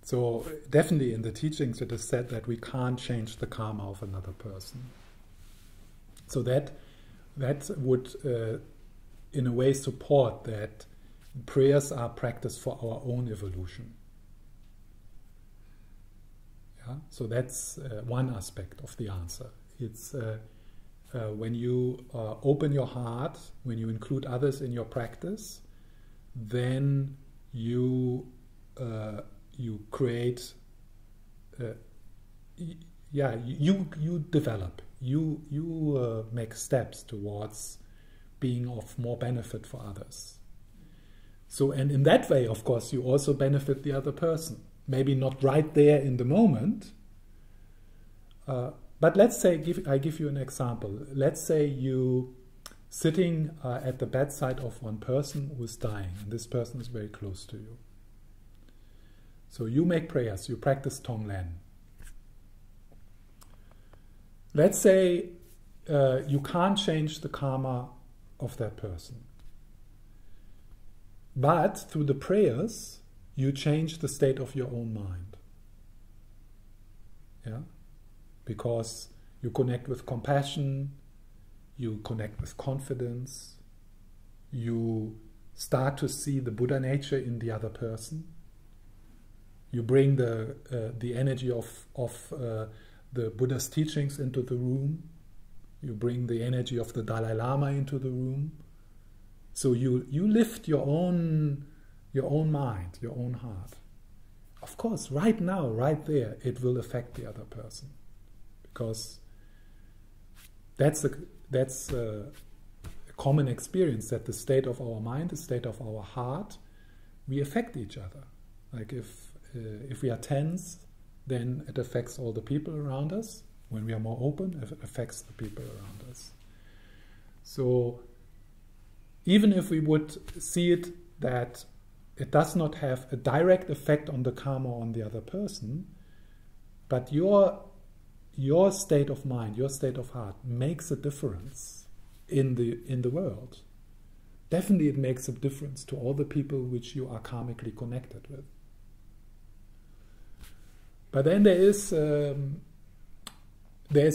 So definitely in the teachings it is said that we can't change the karma of another person. So that would in a way support that prayers are practiced for our own evolution. Yeah? So that's one aspect of the answer. It's when you open your heart, when you include others in your practice, then you create, you develop, you make steps towards being of more benefit for others. So, and in that way, of course, you also benefit the other person. Maybe not right there in the moment, but let's say, I give you an example. Let's say you sitting at the bedside of one person who is dying, and this person is very close to you. So you make prayers, you practice Tonglen. Let's say you can't change the karma of that person. But through the prayers, you change the state of your own mind. Yeah? Because you connect with compassion, you connect with confidence, you start to see the Buddha nature in the other person. You bring the energy of the Buddha's teachings into the room. You bring the energy of the Dalai Lama into the room. So you lift your own mind, your own heart. Of course, right now, right there, it will affect the other person, because that's a common experience, that the state of our mind, the state of our heart, we affect each other. Like if we are tense, then it affects all the people around us. When we are more open, it affects the people around us. So even if we would see it that it does not have a direct effect on the karma on the other person, but your state of mind, your state of heart makes a difference in the world. Definitely it makes a difference to all the people which you are karmically connected with. But then there is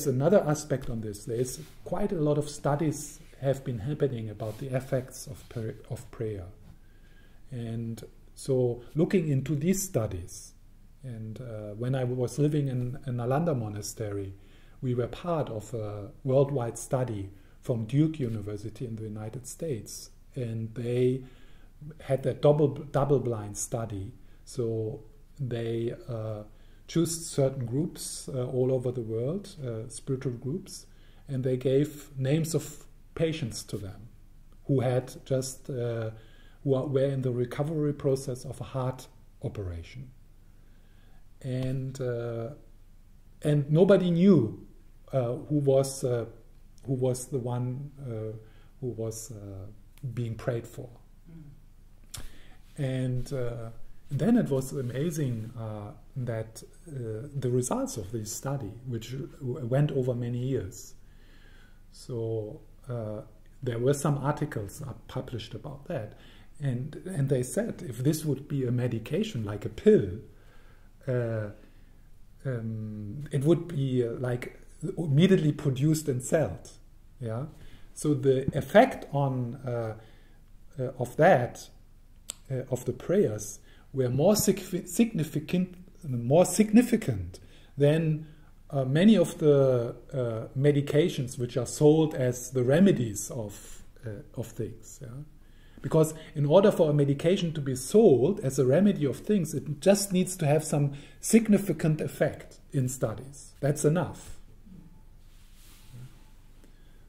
another aspect on this. There is quite a lot of studies have been happening about the effects of prayer. And so looking into these studies, and when I was living in Nalanda Monastery, we were part of a worldwide study from Duke University in the United States. And they had a double-blind study. So they choose certain groups all over the world, spiritual groups, and they gave names of patients to them who had just were in the recovery process of a heart operation, and nobody knew who was the one who was being prayed for, and then it was amazing that the results of this study, which went over many years, so there were some articles published about that, and they said if this would be a medication like a pill, it would be like immediately produced and sold. Yeah, so the effect on of that of the prayers were more significant than many of the medications which are sold as the remedies of things. Yeah? Because in order for a medication to be sold as a remedy of things, it just needs to have some significant effect in studies. That's enough.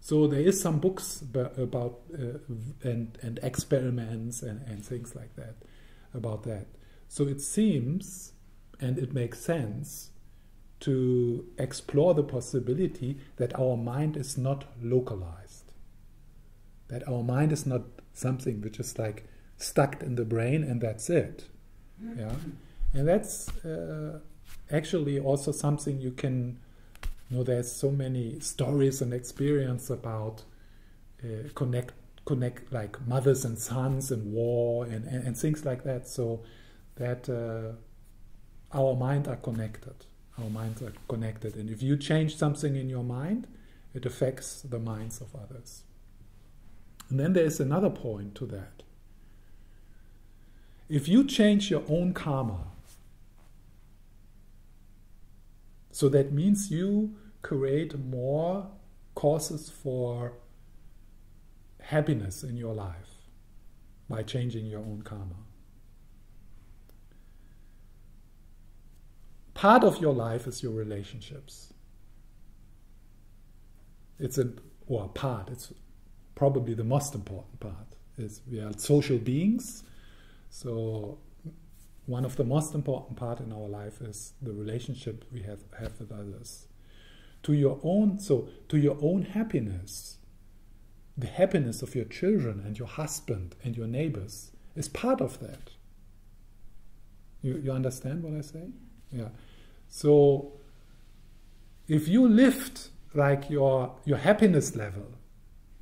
So there is some books about and experiments and things like that about that. So it seems, and it makes sense, to explore the possibility that our mind is not localized, that our mind is not something which is like stuck in the brain and that's it. Yeah, and that's actually also something you can. There's so many stories and experience about connect like mothers and sons in war and things like that. So that our minds are connected. Our minds are connected. And if you change something in your mind, it affects the minds of others. And then there is another point to that. If you change your own karma, so that means you create more causes for happiness in your life by changing your own karma. Part of your life is your relationships. It's probably the most important part. We are social beings, so one of the most important part in our life is the relationship we have with others. To your own happiness, the happiness of your children and your husband and your neighbors is part of that. You understand what I say? Yeah. So if you lift like your happiness level,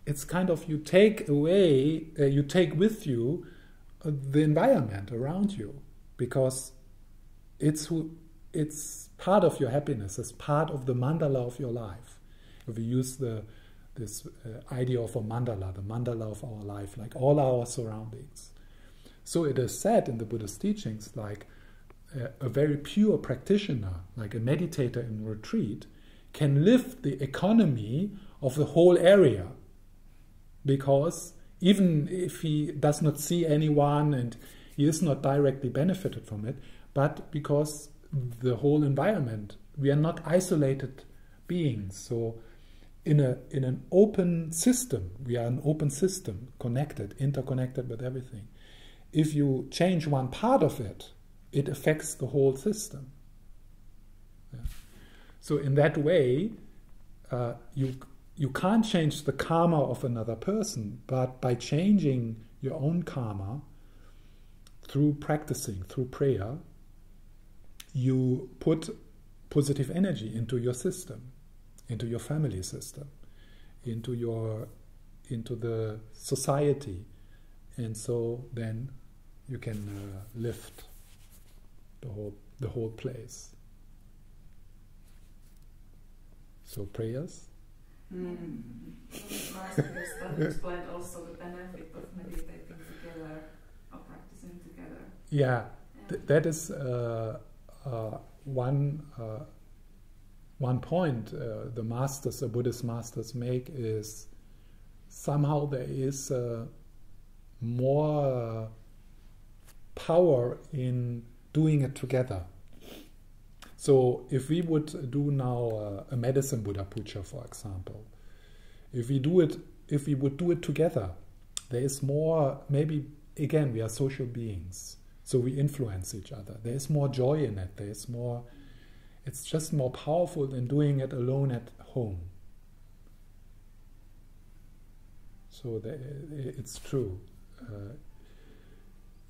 it's kind of you take with you the environment around you, because it's part of your happiness, it's part of the mandala of your life. If we use this idea of a mandala, the mandala of our life, like all our surroundings. So it is said in the Buddhist teachings, like a very pure practitioner, like a meditator in retreat, can lift the economy of the whole area, because even if he does not see anyone and he is not directly benefited from it, but because the whole environment, we are not isolated beings. So in an open system, we are an open system, connected, interconnected with everything. If you change one part of it, it affects the whole system. Yeah. So in that way, you can't change the karma of another person, but by changing your own karma through practicing, through prayer, you put positive energy into your system, into your family system, into the society, and so then you can lift the whole place. So prayers. Master Stephan explained also the benefit of meditating together or practicing together. Yeah, that is one point the Buddhist masters make is somehow there is more power in doing it together. So if we would do now a medicine Buddha puja, for example, if we would do it together, there is more, maybe again we are social beings, so we influence each other. There is more joy in it. There is more. It's just more powerful than doing it alone at home. So it's true.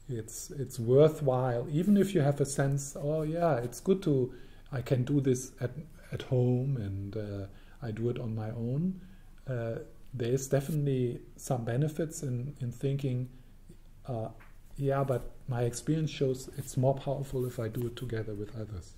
It's worthwhile, even if you have a sense, oh yeah, it's good I can do this at home and I do it on my own. There is definitely some benefits in thinking, yeah, but my experience shows it's more powerful if I do it together with others.